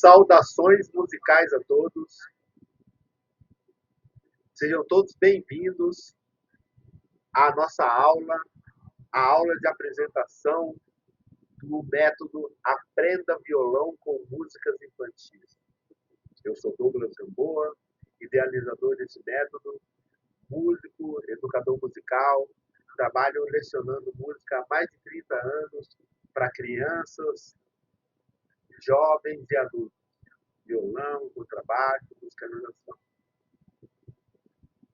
Saudações musicais a todos. Sejam todos bem-vindos à nossa aula, a aula de apresentação do método Aprenda Violão com Músicas Infantis. Eu sou Douglas Gamboa, idealizador desse método, músico, educador musical, trabalho lecionando música há mais de 30 anos para crianças, jovens e adultos. Violão, contrabaixo, musicalização.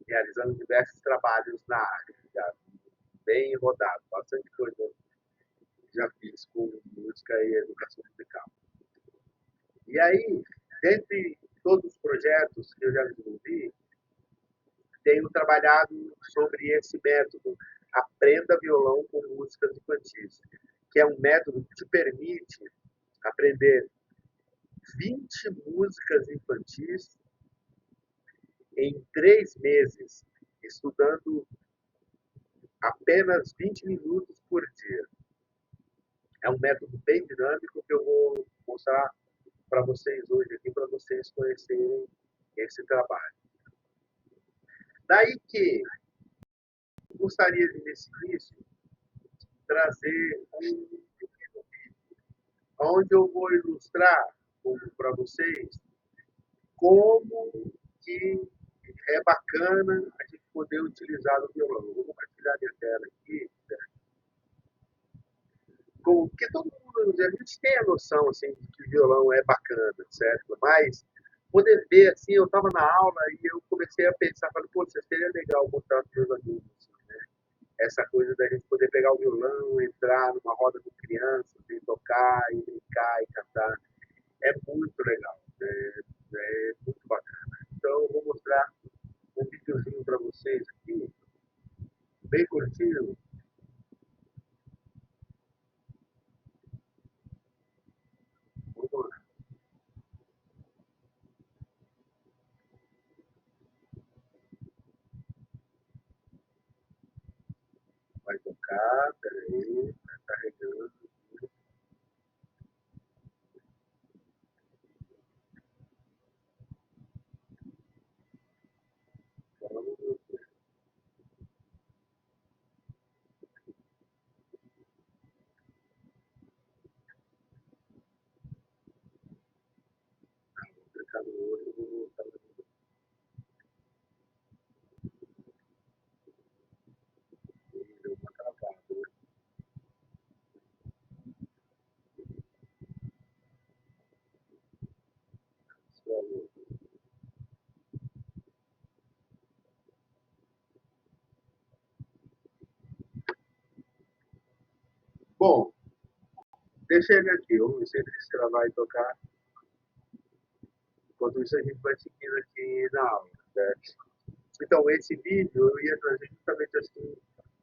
Realizando diversos trabalhos na área, já bem rodado, bastante coisa já fiz com música e educação musical. E aí, dentre todos os projetos que eu já desenvolvi, tenho trabalhado sobre esse método, Aprenda Violão com Músicas Infantis, que é um método que te permite aprender 20 músicas infantis em 3 meses, estudando apenas 20 minutos por dia. É um método bem dinâmico que eu vou mostrar para vocês hoje aqui, para vocês conhecerem esse trabalho. Daí que gostaria de, nesse início, trazer um pequeno vídeo onde eu vou ilustrar para vocês como que é bacana a gente poder utilizar o violão. Eu vou compartilhar minha tela aqui, porque todo mundo, a gente tem a noção assim, de que o violão é bacana, certo? Mas poder ver, assim, eu estava na aula e eu comecei a pensar, falei, pô, seria legal mostrar para os meus alunos, assim, né? Essa coisa da gente poder pegar o violão, entrar numa roda com crianças e tocar, e brincar e cantar, é muito legal, né? É muito bacana. Então eu vou mostrar um videozinho para vocês aqui, bem curtinho. Vamos lá. Vai tocar, peraí, tá carregando. Vamos ver. Vou clicar no outro, vou voltar no outro. Deu uma travada, né? Bom, deixa ele aqui, vamos ver se ela vai tocar. Enquanto isso, a gente vai seguindo aqui na aula, certo? Então, esse vídeo eu ia trazer justamente assim,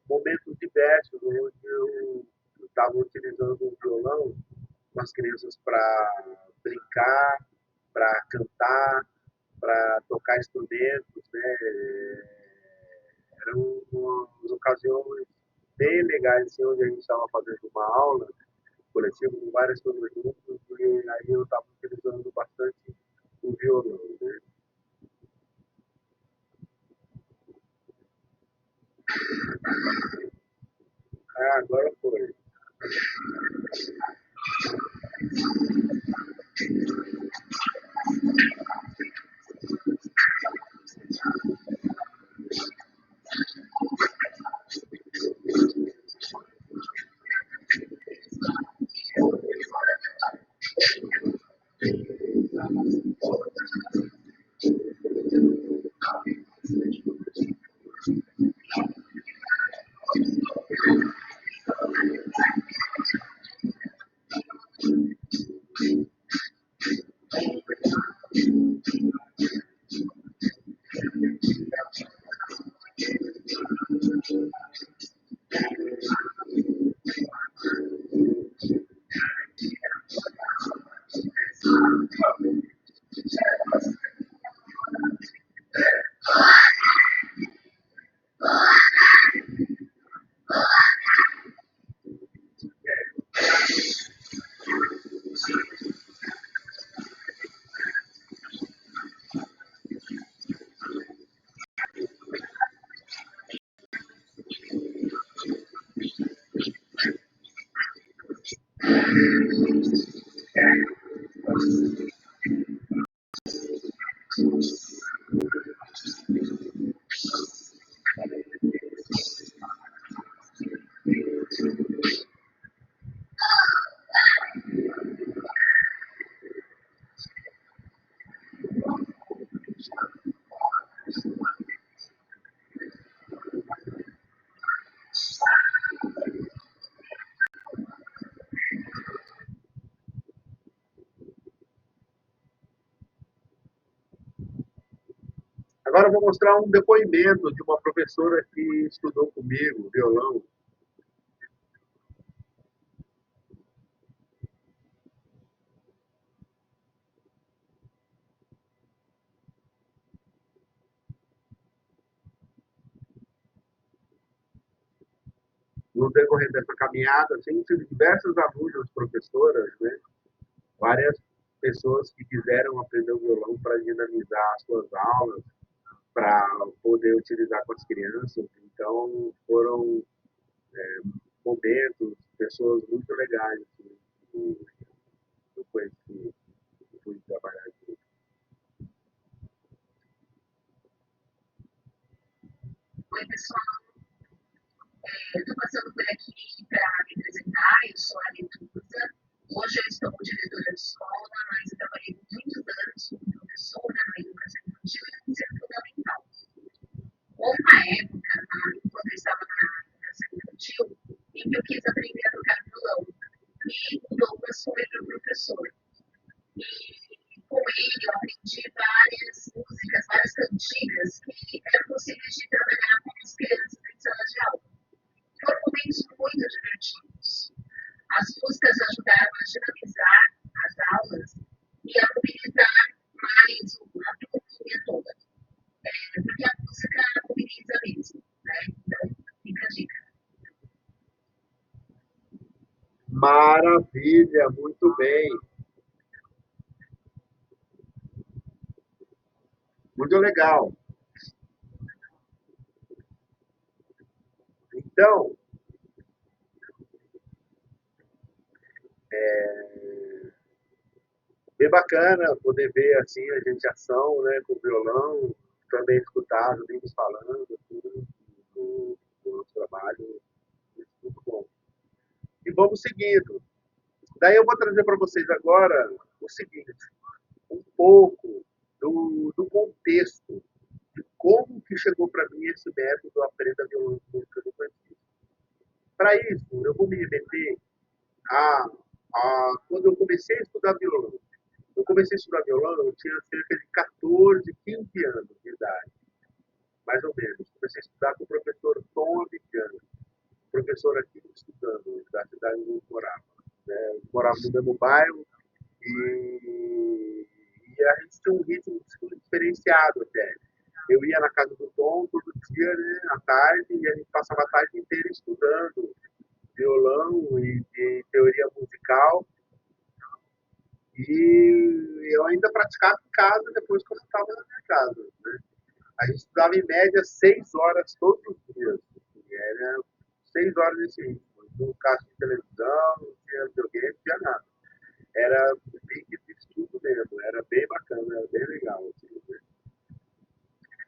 momentos diversos onde eu estava utilizando o violão com as crianças para brincar, para cantar, para tocar instrumentos, né? Eram umas ocasiões bem legais, assim, onde a gente estava fazendo uma aula coletiva com várias turmas juntos, e aí eu estava utilizando bastante o violão, né? Ah, agora foi. Agora eu vou mostrar um depoimento de uma professora que estudou comigo violão no decorrer dessa caminhada. Assim, tive diversos alunos, professoras, né? Várias pessoas que quiseram aprender o violão para dinamizar as suas aulas, para poder utilizar com as crianças. Então, foram momentos, pessoas muito legais que eu conheci, que fui trabalhar aqui. Oi, pessoal. Eu estou passando por aqui para me apresentar. Eu sou a Letusa. Hoje eu estou como diretora de escola, mas eu trabalhei muitos anos como professora na educação infantil e no ensino fundamental. Houve uma época, quando eu estava na educação infantil, em que eu quis aprender a tocar violão. E o Douglas foi meu professor. E com ele eu aprendi várias músicas, várias cantigas que eram possíveis de trabalhar com as crianças em sala de aula. Foram momentos muito divertidos. As músicas ajudaram a dinamizar as aulas e a mobilizar mais a turminha toda. Porque a música mobiliza mesmo, né? Então, fica a dica. Maravilha, muito bem. Muito legal. Então, bem bacana poder ver assim a gente ação, né, com o violão, também escutar os amigos falando tudo do nosso trabalho, muito bom. E vamos seguindo. Daí eu vou trazer para vocês agora o seguinte, um pouco do contexto de como que chegou para mim esse método Aprenda Violão de Música do Infantil. Para isso, eu vou me remeter a, quando eu comecei a estudar violão. Eu comecei a estudar violão, eu tinha cerca de 14, 15 anos de idade, mais ou menos. Comecei a estudar com o professor Tom Abidjan, professor aqui estudando, da cidade onde eu morava. Né? Eu morava no mesmo bairro e a gente tinha um ritmo de estudo diferenciado até. Eu ia na casa do Tom todo dia, né, à tarde, e a gente passava a tarde inteira estudando violão e teoria musical. E eu ainda praticava em casa depois que eu estava na minha casa. Né? A gente estudava em média 6 horas todos os dias. E era 6 horas nesse ritmo. No caso de televisão, não tinha videogame, não tinha nada. Era pique de estudo mesmo. Era bem bacana, era bem legal. Assim, né?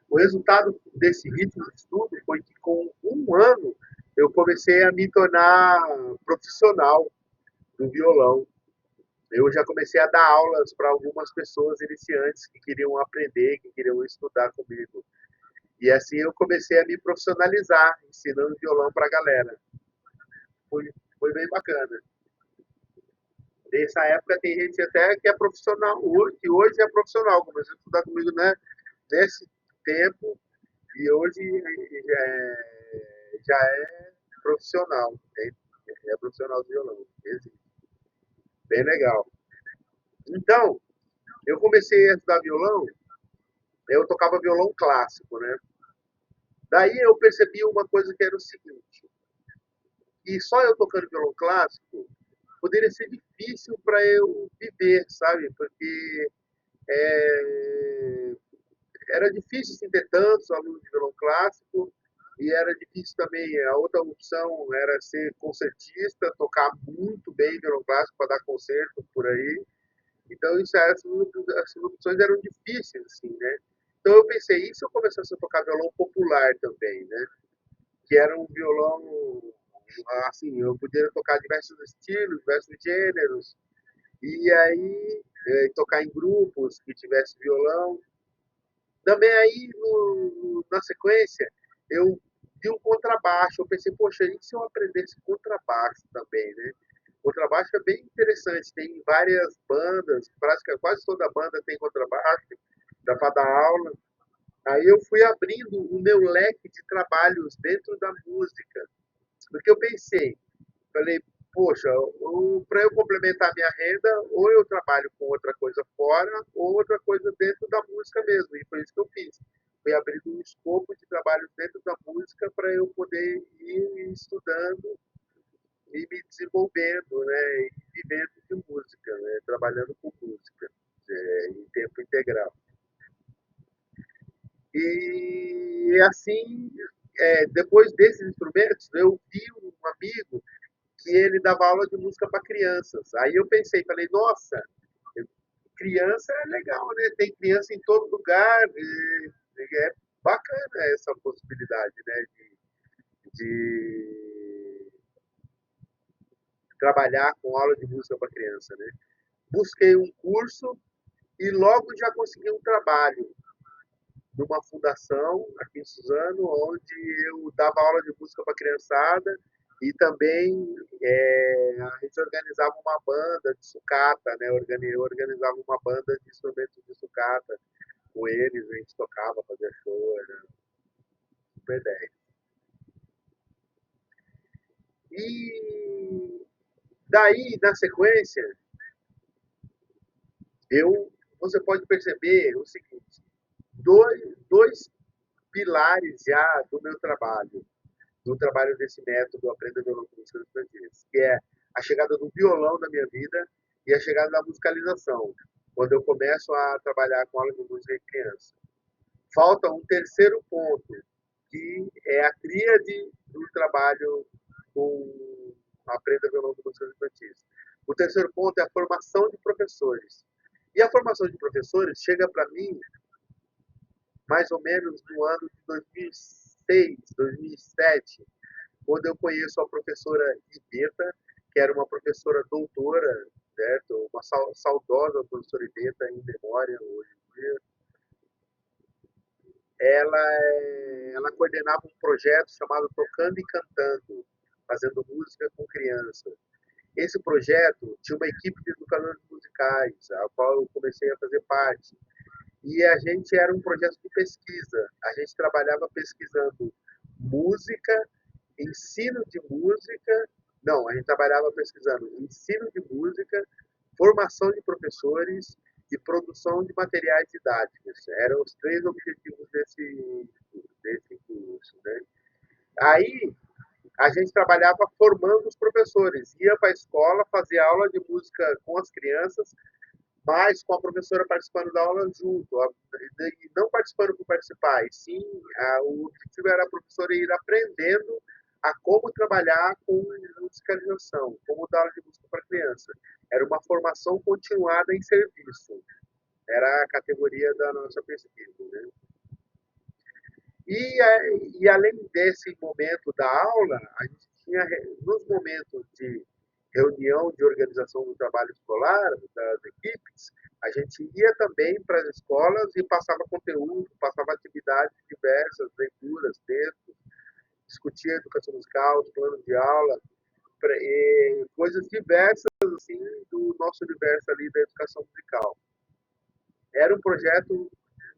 O resultado desse ritmo de estudo foi que com um ano eu comecei a me tornar profissional do violão. Eu já comecei a dar aulas para algumas pessoas iniciantes que queriam aprender, que queriam estudar comigo. E assim eu comecei a me profissionalizar, ensinando violão para a galera. Foi bem bacana. Nessa época tem gente até que é profissional, que hoje é profissional, começou a estudar comigo, né, nesse tempo e hoje já é profissional, é profissional de violão. Bem legal. Então, eu comecei a estudar violão, eu tocava violão clássico, né? Daí eu percebi uma coisa que era o seguinte, que só eu tocando violão clássico poderia ser difícil para eu viver, sabe? Porque é, era difícil assim, ter tantos alunos de violão clássico e era difícil também. A outra opção era ser concertista, tocar muito bem violão clássico para dar concerto por aí. Então, essas opções eram difíceis, assim, né? Então, eu pensei, e se eu começasse a tocar violão popular também, né? Que era um violão, assim, eu poderia tocar diversos estilos, diversos gêneros, e aí tocar em grupos que tivesse violão. Também aí, na sequência, eu vi um contrabaixo. Eu pensei, poxa, e se eu aprendesse contrabaixo também, né? Contrabaixo é bem interessante, tem várias bandas, quase toda banda tem contrabaixo, dá para dar aula. Aí eu fui abrindo o meu leque de trabalhos dentro da música, porque eu pensei, falei, poxa, para eu complementar minha renda, ou eu trabalho com outra coisa fora, ou outra coisa dentro da música mesmo. E foi isso que eu fiz. Fui abrindo um escopo de trabalho dentro da música para eu poder ir estudando e me desenvolvendo, né, e vivendo de música, né, trabalhando com música, em tempo integral. E assim, depois desses instrumentos, eu vi um amigo que ele dava aula de música para crianças. Aí eu pensei, falei, nossa, criança é legal, né? Tem criança em todo lugar, e é bacana essa possibilidade, né? De trabalhar com aula de música para criança, né? Busquei um curso e logo já consegui um trabalho numa fundação aqui em Suzano, onde eu dava aula de música para criançada e também a gente organizava uma banda de sucata, né? Eu organizava uma banda de instrumentos de sucata com eles, a gente tocava, fazia show, era super ideia. E daí, na sequência, você pode perceber o seguinte, dois pilares já do trabalho desse método Aprenda Violão com Música Estrangeiras, que é a chegada do violão na minha vida e a chegada da musicalização, quando eu começo a trabalhar com aula de música em criança. Falta um terceiro ponto, que é a tríade do trabalho com Aprenda Violão com Música Infantis. O terceiro ponto é a formação de professores. E a formação de professores chega para mim mais ou menos no ano de 2006, 2007, quando eu conheço a professora Ibeta, que era uma professora doutora, certo? Uma saudosa professora Ibeta, em memória hoje em dia. Ela coordenava um projeto chamado Tocando e Cantando, fazendo música com crianças. Esse projeto tinha uma equipe de educadores musicais, a qual eu comecei a fazer parte. E a gente era um projeto de pesquisa. A gente trabalhava pesquisando música, ensino de música. Não, a gente trabalhava pesquisando ensino de música, formação de professores e produção de materiais didáticos. Eram os três objetivos desse curso, né? Aí a gente trabalhava formando os professores, ia para a escola, fazia aula de música com as crianças, mas com a professora participando da aula junto, e não participando por participar, e sim, o objetivo era a professora ir aprendendo a como trabalhar com musicalização, como dar aula de música para criança. Era uma formação continuada em serviço, era a categoria da nossa pesquisa, né? E além desse momento da aula, a gente tinha, nos momentos de reunião de organização do trabalho escolar, das equipes, a gente ia também para as escolas e passava conteúdo, passava atividades diversas, leituras, textos, discutia educação musical, os planos de aula, coisas diversas assim do nosso universo ali da educação musical. Era um projeto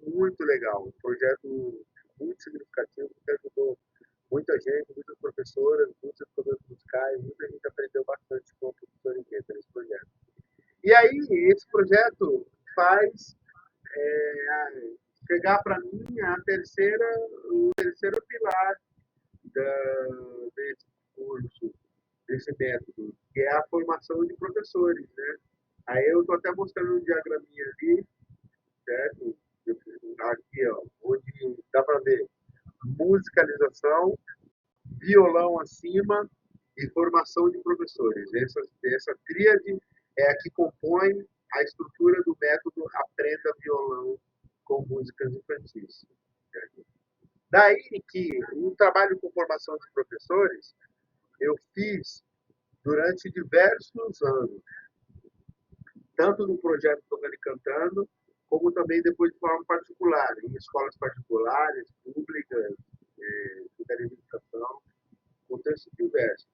muito legal, um projeto muito significativo, que ajudou muita gente, muitas professoras, muitos educadores musicais, muita gente aprendeu bastante com a professora Ingueta nesse projeto. E aí, esse projeto faz chegar para mim o terceiro pilar desse curso, desse método, que é a formação de professores, né? Aí eu estou até mostrando um diagraminha ali, certo? Aqui, ó, onde dá para ver musicalização, violão acima e formação de professores. Essa tríade é a que compõe a estrutura do método Aprenda Violão com Músicas Infantis. Daí que o trabalho com formação de professores eu fiz durante diversos anos, tanto no projeto Tocando e Cantando, como também depois de forma particular, em escolas particulares, públicas, secretaria de educação, contextos diversos.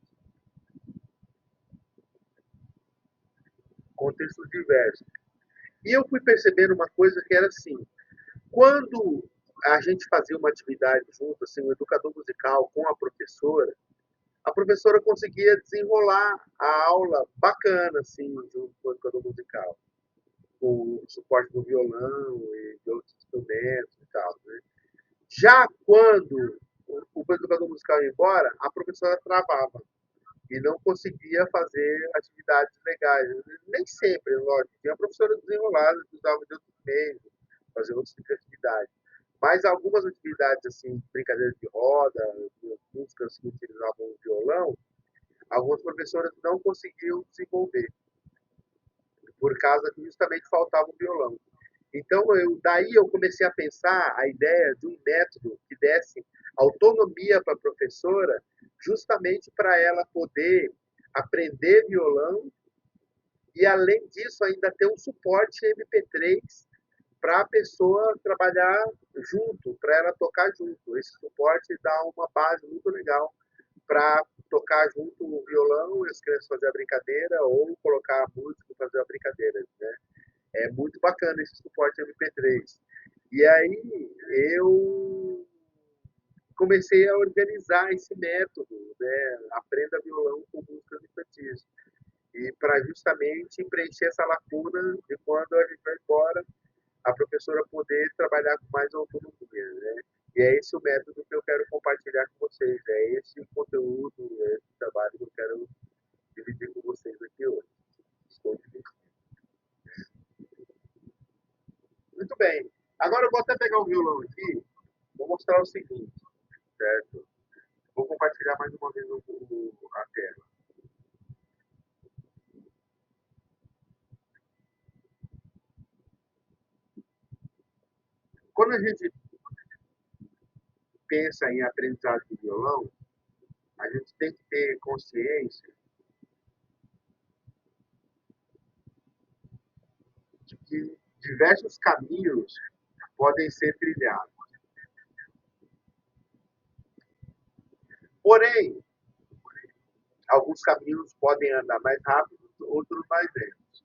Contextos diversos. E eu fui percebendo uma coisa que era assim, quando a gente fazia uma atividade junto, assim, um educador musical com a professora conseguia desenrolar a aula bacana, assim, junto com o educador musical, com o suporte do violão e de outros instrumentos e tal, né? Já quando o educador musical ia embora, a professora travava e não conseguia fazer atividades legais. Nem sempre, lógico. Tinha professora desenrolada que usava de outros meios, fazer outros tipos de atividade. Mas algumas atividades, assim, brincadeiras de roda, músicas que utilizavam o violão, algumas professoras não conseguiam desenvolver, por causa que justamente faltava o violão. Então, daí eu comecei a pensar a ideia de um método que desse autonomia para a professora, justamente para ela poder aprender violão e, além disso, ainda ter um suporte MP3 para a pessoa trabalhar junto, para ela tocar junto. Esse suporte dá uma base muito legal para tocar junto o violão e as crianças fazer a brincadeira ou colocar a música e fazer a brincadeira, né? É muito bacana esse suporte MP3. E aí eu comecei a organizar esse método, né? Aprenda violão com músicas infantis. E para justamente preencher essa lacuna de quando a gente vai embora, a professora poder trabalhar com mais autonomia, né? E é esse o método que eu quero compartilhar com vocês. É esse o conteúdo, é esse trabalho que eu quero dividir com vocês aqui hoje. Estou dividindo. Muito bem. Agora eu vou até pegar o violão aqui, vou mostrar o seguinte, certo? Vou compartilhar mais uma vez a tela. Quando a gente pensa em aprendizado de violão, a gente tem que ter consciência de que diversos caminhos podem ser trilhados. Porém, alguns caminhos podem andar mais rápido, outros mais lentos.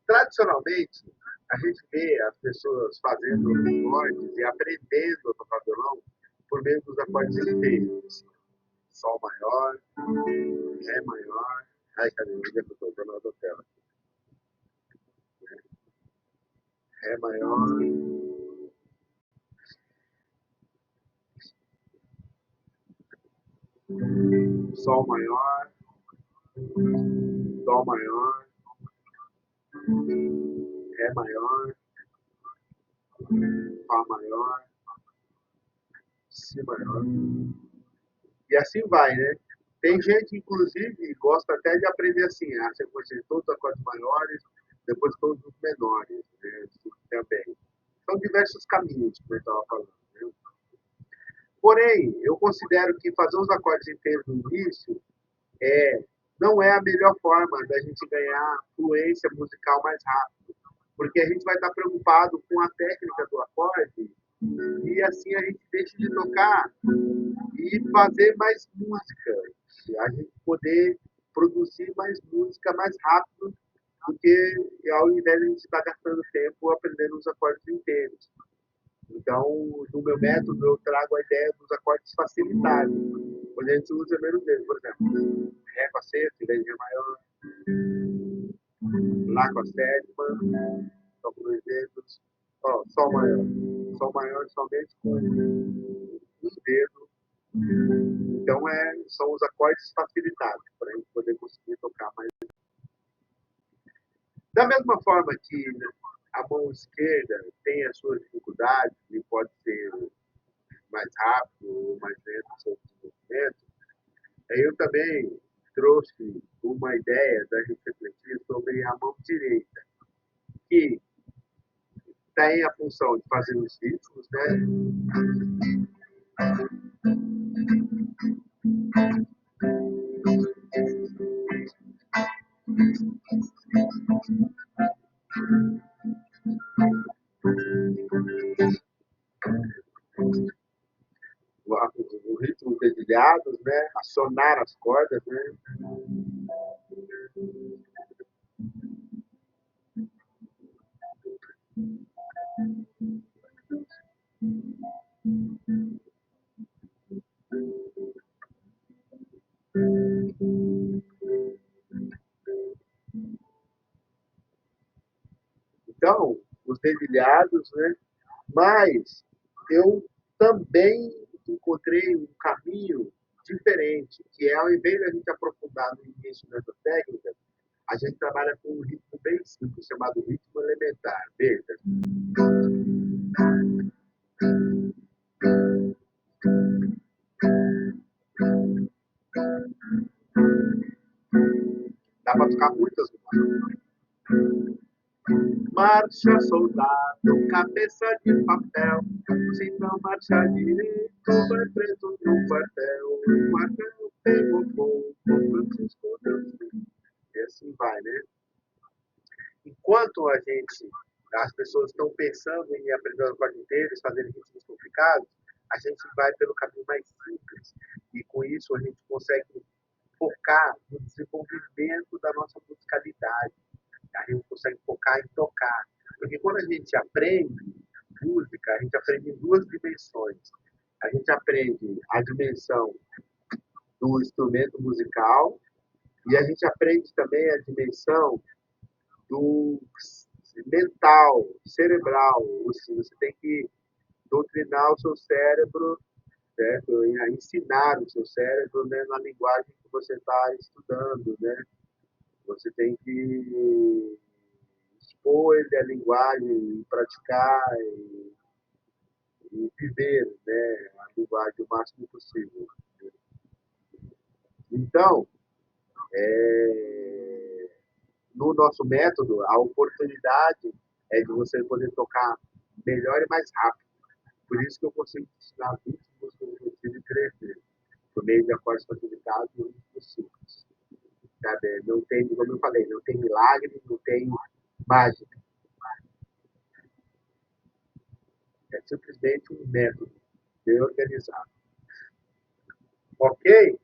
Tradicionalmente, a gente vê as pessoas fazendo acordes e aprendendo a tocar violão por meio dos acordes inteiros. Sol maior, Ré maior. Ai, cadê? Onde é que eu estou? Estou na outra tela. Ré maior, Sol maior, Dó maior, Ré maior, Fá maior, Si maior. E assim vai, né? Tem gente, inclusive, que gosta até de aprender assim, a sequência de todos os acordes maiores, depois todos os menores, né? Também. São diversos caminhos, como eu estava falando. Né? Porém, eu considero que fazer os acordes inteiros no início não é a melhor forma da gente ganhar fluência musical mais rápido, porque a gente vai estar preocupado com a técnica do acorde e assim a gente deixa de tocar e fazer mais música, a gente poder produzir mais música mais rápido do que ao invés de a gente estar gastando tempo aprendendo os acordes inteiros. Então, no meu método, eu trago a ideia dos acordes facilitados, onde a gente usa menos dedos. Por exemplo, Ré com a sexta, em vez de Ré maior, Lá com a sétima, só com dois dedos, ó, Sol maior. Sol maior somente com um dedo. Então, são os acordes facilitados, para a gente poder conseguir tocar mais. Da mesma forma que a mão esquerda tem as suas dificuldades e pode ser mais rápido ou mais lento no seu desenvolvimento, eu também trouxe uma ideia da gente refletir sobre a mão direita. que tem a função de fazer os ritmos, né? O ritmo dedilhados, né? Acionar as cordas, né? Então, os dedilhados, né? Mas eu também encontrei um caminho diferente, que é ao invés de a gente aprofundar no início nessa técnica, a gente trabalha com um ritmo bem simples, chamado ritmo elementar. Veja, dá para tocar muitas músicas. Marcha, soldado, cabeça de papel. Se não marchar direito, vai preso no quartel. O quartel pegou fogo, Francisco Deus. E assim vai, né? Enquanto as pessoas estão pensando em aprender os acordes inteiros, fazendo ritmos complicados, a gente vai pelo caminho mais simples. E com isso a gente consegue focar no desenvolvimento da nossa musicalidade. A gente consegue focar em tocar. Porque quando a gente aprende música, a gente aprende em duas dimensões. A gente aprende a dimensão do instrumento musical e a gente aprende também a dimensão do mental, cerebral. Você tem que doutrinar o seu cérebro, certo? A ensinar o seu cérebro, né, na linguagem que você está estudando, né? Você tem que expor ele a linguagem, praticar e viver, né, a linguagem o máximo possível. Então, no nosso método, a oportunidade é de você poder tocar melhor e mais rápido. Por isso que eu consigo ensinar 20 músicas no objetivo de 3 vezes, por meio de acordes facilitados e ritmos simples. Sabe? Não tem, como eu falei, não tem milagre, não tem mágica. É simplesmente um método bem organizado. Ok?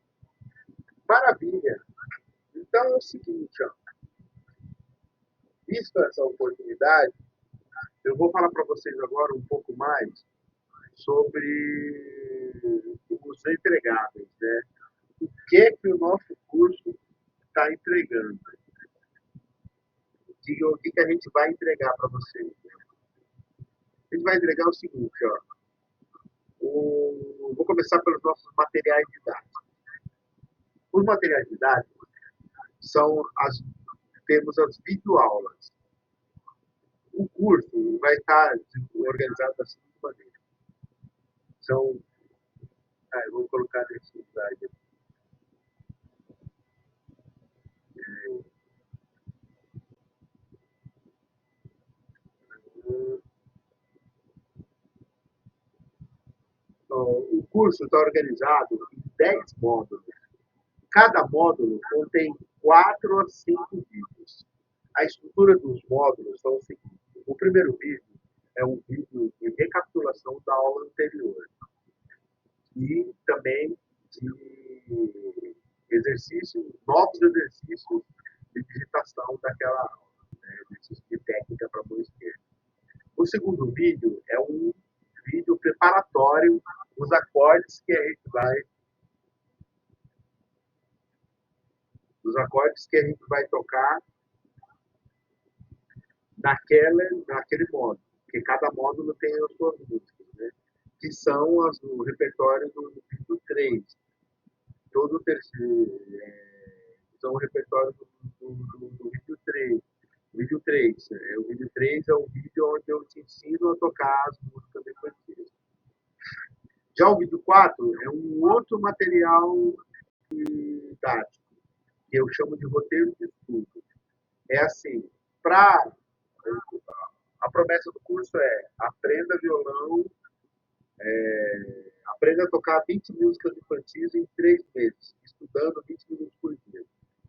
Maravilha! Então é o seguinte, ó, visto essa oportunidade, eu vou falar para vocês agora um pouco mais sobre os entregáveis, né? O que o nosso curso está entregando? O que a gente vai entregar para vocês? A gente vai entregar o seguinte, ó. Vou começar pelos nossos materiais didáticos. Os materiais didáticos temos as videoaulas. O curso vai estar organizado da seguinte maneira. São, eu vou colocar nesse slide. O curso está organizado em 10 módulos. Cada módulo contém 4 a 5 vídeos. A estrutura dos módulos são o seguinte: o primeiro vídeo é um vídeo de recapitulação da aula anterior e também de novos exercícios de digitação daquela aula, né, exercício de técnica para a mão esquerda. O segundo vídeo é um vídeo preparatório, os acordes que a gente vai tocar naquele módulo, porque cada módulo tem as suas músicas, né? Que são o repertório do vídeo 3. Todo o terceiro são o repertório do vídeo 3. O vídeo 3 é o vídeo onde eu te ensino a tocar as músicas infantis. Já o vídeo 4 é um outro material didático, que eu chamo de roteiro de estudo. É assim, para promessa do curso é aprenda violão, aprenda a tocar 20 músicas infantis em 3 meses, estudando 20 minutos por dia.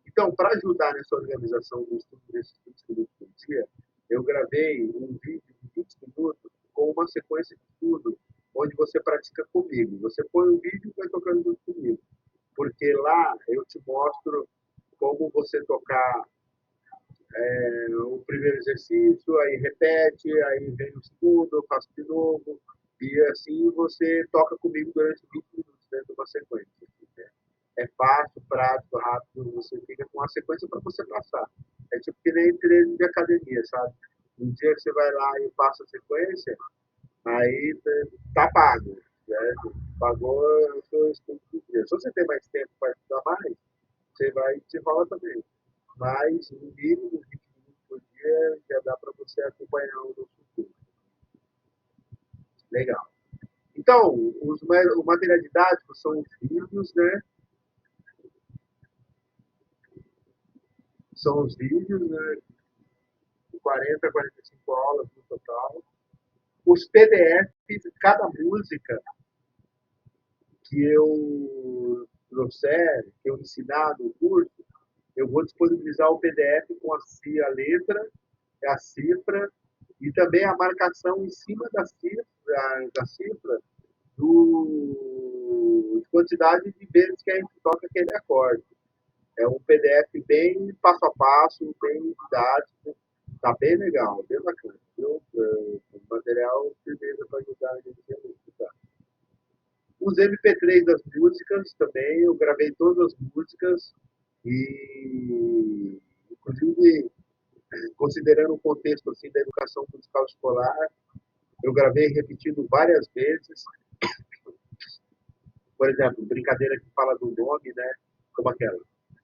Então, para ajudar nessa organização do estudo desses 20 minutos por dia, eu gravei um vídeo de 20 minutos com uma sequência de estudo onde você pratica comigo. Você põe o vídeo e vai tocando junto comigo. Porque lá eu te mostro como você tocar o primeiro exercício, aí repete, aí vem o segundo, eu faço de novo, e assim você toca comigo durante 20 minutos dentro de uma sequência. É fácil, prático, rápido, você fica com a sequência para você passar. É tipo que nem treino de academia, sabe? Um dia que você vai lá e passa a sequência, aí tá pago. Né? Pagou o seu estudo do dia. Se você tem mais tempo para estudar mais, você vai e desenrola também. Mas, no mínimo, 20 minutos por dia já dá para você acompanhar o nosso curso. Legal. Então, o material didático são os vídeos, né? São os vídeos, né? 40 a 45 aulas no total. Os PDFs, cada música que eu trouxer, que eu ensinar no curso, eu vou disponibilizar o PDF com a letra, a cifra e também a marcação em cima da cifra de quantidade de vezes que a gente toca aquele acorde. É um PDF bem passo a passo, bem didático, tá bem legal, bem bacana. Viu? O material firmeza para ajudar a gente a estudar. Os MP3 das músicas também, eu gravei todas as músicas e, inclusive, considerando o contexto assim, da educação musical escolar, eu gravei repetindo várias vezes. Por exemplo, brincadeira que fala do nome, né? Como aquela.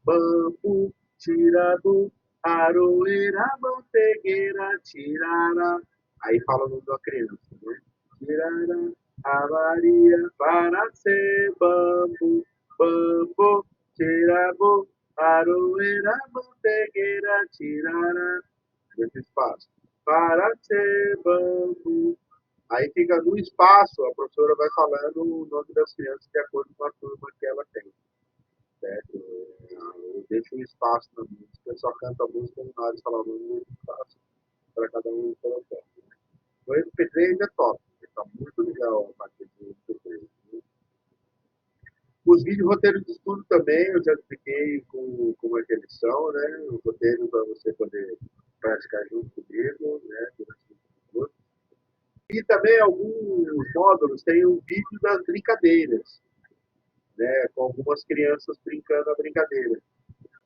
Bambu, tirado, aroeira, mantegueira, tirara. Aí fala o nome da criança, né? Tirara, a Maria para ser bambu, bambu, tirabo, aroeira, mantegueira, tirara. Nesse espaço. Para ser bambu. Aí fica no espaço, a professora vai falando o nome das crianças de acordo com a turma que ela tem. Certo? Eu deixo um espaço na música, eu só canto a música e na hora de falar o nome do espaço para cada um colocar. O MP3 é top, está muito legal a parte do MP3. Os vídeos roteiros de estudo também, eu já expliquei como é que eles são, né? O roteiro para você poder praticar junto comigo, né? Durante o curso. E também alguns módulos têm um vídeo das brincadeiras, né? Com algumas crianças brincando a brincadeira.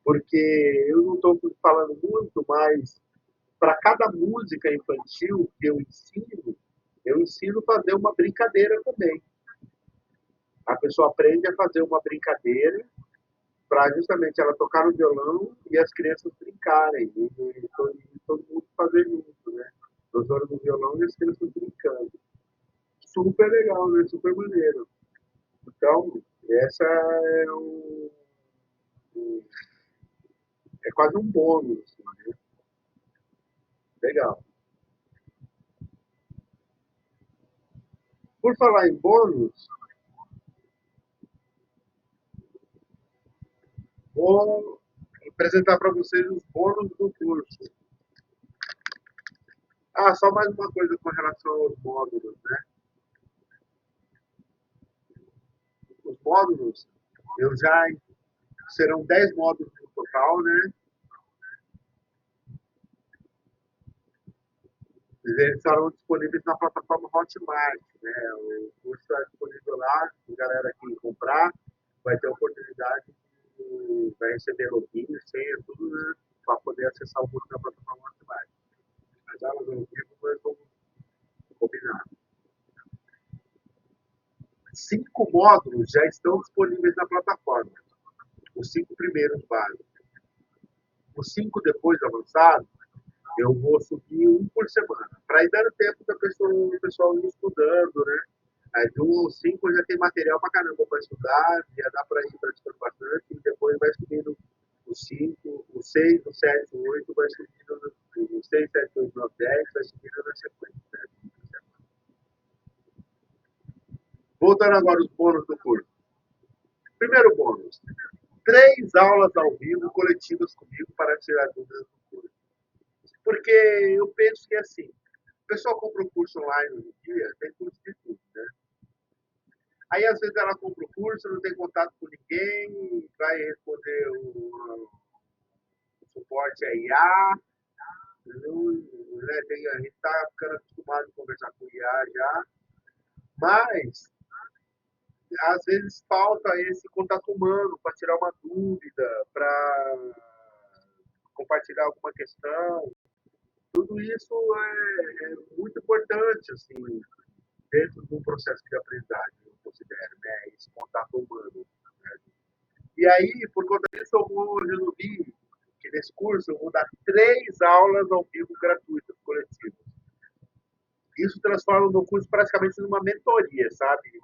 Porque eu não estou falando muito, mas para cada música infantil que eu ensino a fazer uma brincadeira também. A pessoa aprende a fazer uma brincadeira para justamente ela tocar no violão e as crianças brincarem, e todo mundo fazer junto, né? A professora do violão e as crianças brincando. Super legal, né? Super maneiro. Então, essa é quase um bônus, assim, né? Legal. Por falar em bônus, vou apresentar para vocês os bônus do curso. Ah, só mais uma coisa com relação aos módulos, né? Os módulos, eu já serão 10 módulos no total, né? Eles estarão disponíveis na plataforma Hotmart, né? O curso está disponível lá, a galera que comprar vai ter a oportunidade de vai receber login, senha, tudo, né? Para poder acessar o curso na plataforma Hotmart. As aulas ao vivo foi como combinado. 5 módulos já estão disponíveis na plataforma. Os 5 primeiros básicos. Os 5 depois avançados, eu vou subir um por semana, para ir dando tempo da pessoa, o pessoal ir estudando, né? Aí do 5 já tem material para caramba para estudar, já dá para ir praticando bastante, e depois vai subindo o 5, o 6, o 7, o 8, vai subindo o 6, 7, 8, 9, 10, vai seguindo na sequência. Né? Voltando agora os bônus do curso. Primeiro bônus: 3 aulas ao vivo coletivas comigo para tirar dúvidas do curso. Porque eu penso que assim, o pessoal compra um curso online hoje em dia, tem curso de tudo, né? Aí às vezes ela compra o curso, não tem contato com ninguém, vai responder o suporte a IA, não, né? A gente está ficando acostumado a conversar com IA já, mas às vezes falta esse contato humano para tirar uma dúvida, para compartilhar alguma questão. Tudo isso é muito importante, assim, dentro de um processo de aprendizagem, eu considero, né? Esse contato humano. Né? E aí, por conta disso, resolvi que nesse curso eu vou dar 3 aulas ao vivo gratuitas, coletivas. Isso transforma o meu curso praticamente numa mentoria, sabe?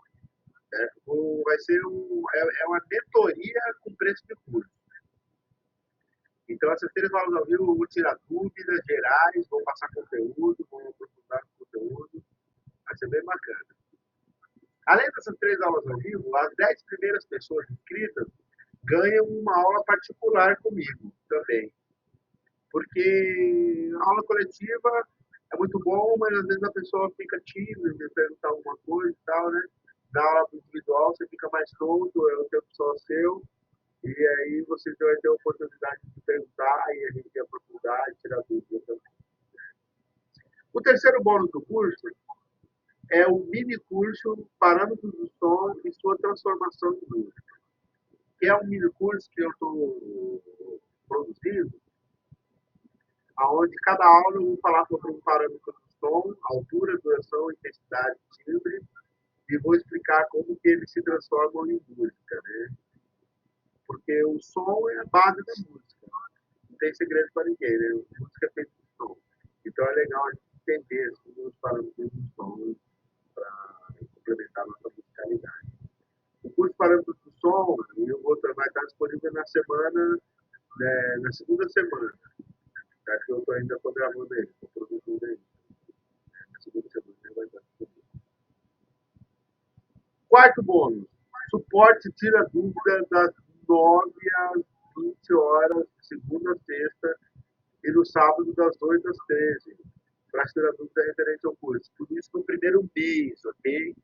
Vai ser uma mentoria com preço de curso. Então, essas 3 aulas ao vivo eu vou tirar dúvidas gerais, vou passar conteúdo, vou aprofundar o conteúdo. Vai ser bem bacana. Além dessas 3 aulas ao vivo, as 10 primeiras pessoas inscritas ganham uma aula particular comigo também. Porque a aula coletiva é muito bom, mas às vezes a pessoa fica tímida de perguntar alguma coisa e tal, né? Na aula individual você fica mais solto, é o tempo só seu, e aí você vai ter a oportunidade de perguntar e a gente aprofundar e tirar dúvidas também. O terceiro bônus do curso é o mini curso Parâmetros do Som e sua transformação em música, que é um mini curso que eu estou produzindo, onde cada aula eu vou falar sobre um parâmetro do som, altura, duração, intensidade, timbre, e vou explicar como que eles se transformam em música, né? Porque o som é a base da música, não tem segredo para ninguém, né? A música é feita de som. Então é legal a gente entender os parâmetros do som para complementar a nossa musicalidade. O curso Parâmetros do Som e o outro vai estar disponível na semana, né, na segunda semana. Acho que eu ainda estou gravando ele, estou produzindo ele. Na segunda semana ele vai estar disponível. Quarto bônus: suporte tira dúvida das 9 às 20 horas, de segunda a sexta, e no sábado das 8 às 13, para tirar dúvida referente ao curso. Tudo isso no primeiro mês, ok?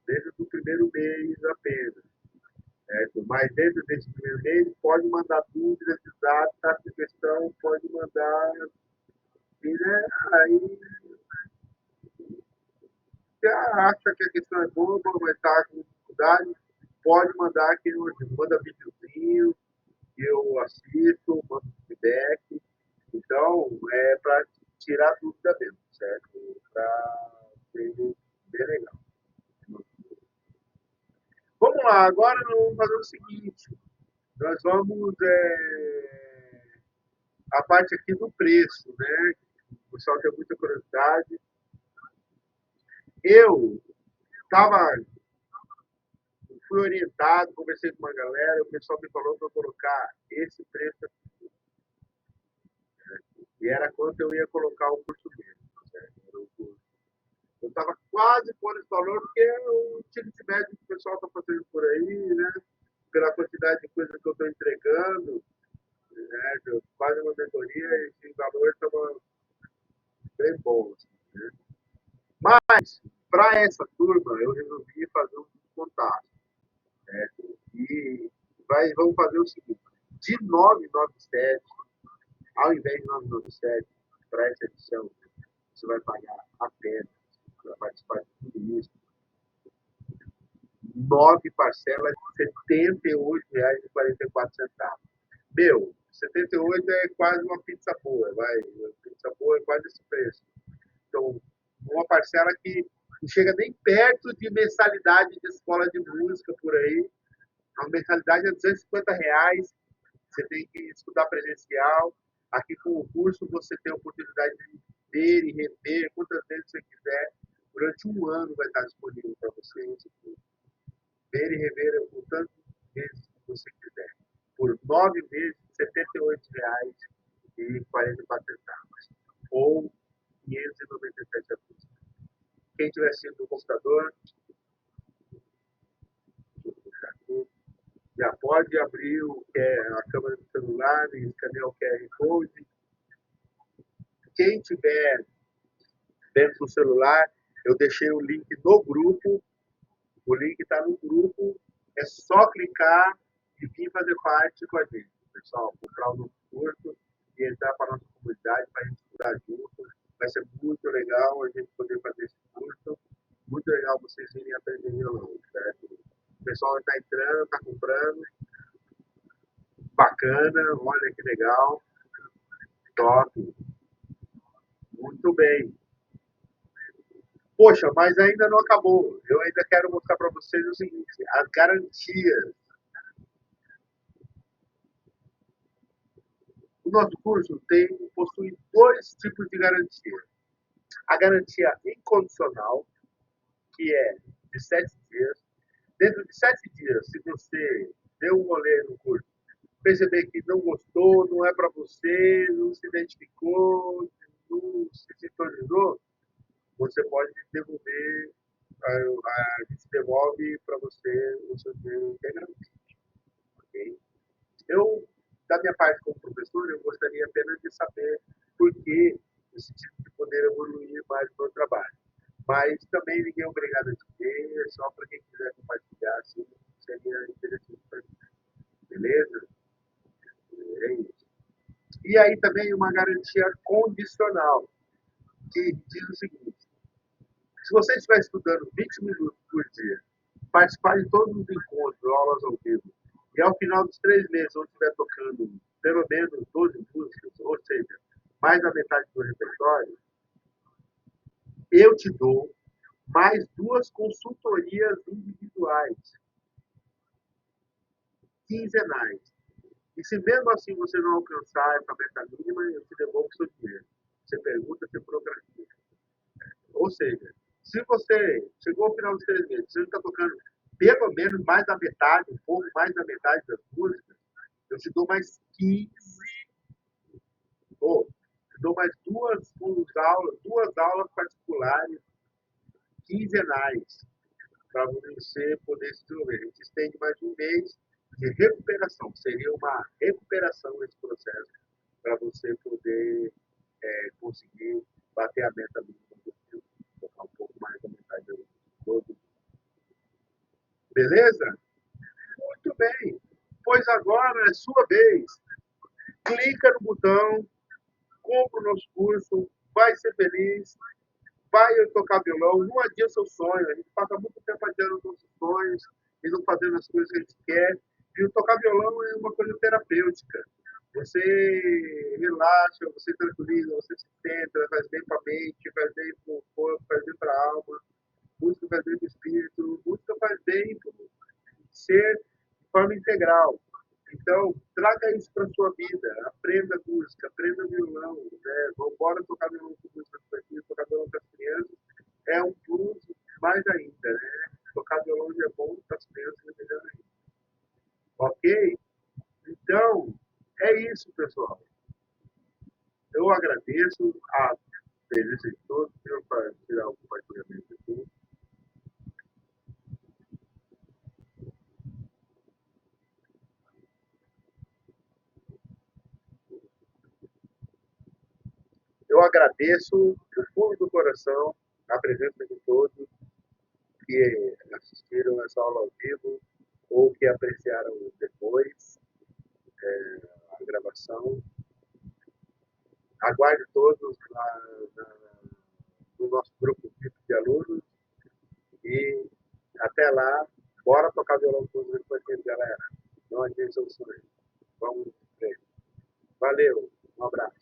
Dentro do primeiro mês apenas. Certo? Mas dentro desse primeiro mês, pode mandar dúvidas, exatas, sugestão, pode mandar. E, né, aí já acha que a questão é boba, mas está com dificuldade, pode mandar que eu manda videozinho, que eu assisto, mando feedback. Então, é para tirar dúvida mesmo, certo? Para ser bem legal. Vamos lá, agora nós vamos fazer o seguinte: nós vamos. A parte aqui do preço, né? O pessoal tem muita curiosidade. Eu estava fui orientado, conversei com uma galera, o pessoal me falou para colocar esse preço aqui. E era quanto eu ia colocar o curso mesmo. Eu estava quase por esse valor, porque é o ticket médio que o pessoal está fazendo por aí, né? Pela quantidade de coisa que eu estou entregando, né? Quase uma mentoria, esse valor estava bem bom. Assim, né? Mas, para essa turma, eu resolvi fazer um descontado. Certo? E vamos fazer o seguinte: de 997, ao invés de 997, para essa edição, você vai pagar apenas, para participar de tudo isso, 9 parcelas de R$ 78,44. Meu, 78 é quase uma pizza boa, vai. Uma pizza boa é quase esse preço. Então, uma parcela que não chega nem perto de mensalidade de escola de música por aí. A mensalidade é R$ 250, você tem que estudar presencial. Aqui com o curso você tem a oportunidade de ver e rever quantas vezes você quiser. Durante um ano vai estar disponível para você esse curso. Ver e rever o tanto vezes que você quiser. Por 9 meses, R$ 78,44. ou 597 alunos. Quem tiver sido no computador, já pode abrir a câmera do celular e escanear o QR Code. Quem tiver dentro do celular, eu deixei o link no grupo. O link está no grupo. É só clicar e vir fazer parte com a gente. Pessoal, comprar um novo curso e entrar para a nossa comunidade para a gente estudar junto. Vai ser muito legal a gente poder fazer esse curso. Muito legal vocês virem aprender violão, certo? O pessoal está entrando, está comprando. Bacana, olha que legal. Top. Muito bem. Poxa, mas ainda não acabou. Eu ainda quero mostrar para vocês o seguinte: as garantias. O nosso curso possui dois tipos de garantia. A garantia incondicional, que é de 7 dias. Dentro de 7 dias, se você deu um rolê no curso, perceber que não gostou, não é para você, não se identificou, não se sintonizou, você pode devolver, a gente devolve para você o seu dinheiro integralmente. Ok? Eu, da minha parte como professor, eu gostaria apenas de saber por que no sentido de poder evoluir mais no meu trabalho. Mas também ninguém é obrigado a dizer, só para quem quiser compartilhar, assim, seria interessante para mim. Beleza? É isso. E aí também uma garantia condicional, que diz o seguinte: se você estiver estudando 20 minutos por dia, participar de todos os encontros, aulas ao vivo, e ao final dos 3 meses, onde estiver tocando pelo menos 12 músicas, ou seja, mais da metade do repertório, eu te dou mais 2 consultorias individuais, quinzenais. E se mesmo assim você não alcançar essa meta mínima, eu te devolvo o seu dinheiro. Você pergunta, você procrastina. Ou seja, se você chegou ao final dos 3 meses, você está tocando pelo menos mais da metade, um pouco mais da metade das músicas, eu te dou mais 15, ou te dou mais duas aulas particulares quinzenais para você poder se desenvolver. A gente estende mais um mês de recuperação. Seria uma recuperação nesse processo para você poder conseguir bater a meta mínima do filme, tocar um pouco mais da metade do todo. Beleza? Muito bem. Pois agora é sua vez. Clica no botão, compra o nosso curso, vai ser feliz, vai tocar violão, não adia seu sonho. A gente passa muito tempo adiando os nossos sonhos e não fazendo as coisas que a gente quer. E o tocar violão é uma coisa terapêutica. Você relaxa, você tranquiliza, você se centra, faz bem para a mente, faz bem para o corpo, faz bem para a alma. Música faz bem para o espírito, música faz bem para o ser de forma integral. Então, traga isso para a sua vida, aprenda música, aprenda violão, né? Vamos embora tocar violão com música infantil, tocar violão para as crianças, é um plus mais ainda, né? Tocar violão já é bom para as crianças, é melhor ainda. Ok? Então, é isso, pessoal. Eu agradeço a presença de todos, para tirar o compartilhamento aqui. Eu agradeço do fundo do coração a presença de todos que assistiram essa aula ao vivo ou que apreciaram depois a gravação. Aguarde todos no nosso grupo de alunos e até lá, bora tocar violão todos os dias, galera. Não adianta o sonho. Vamos ver. Valeu, um abraço.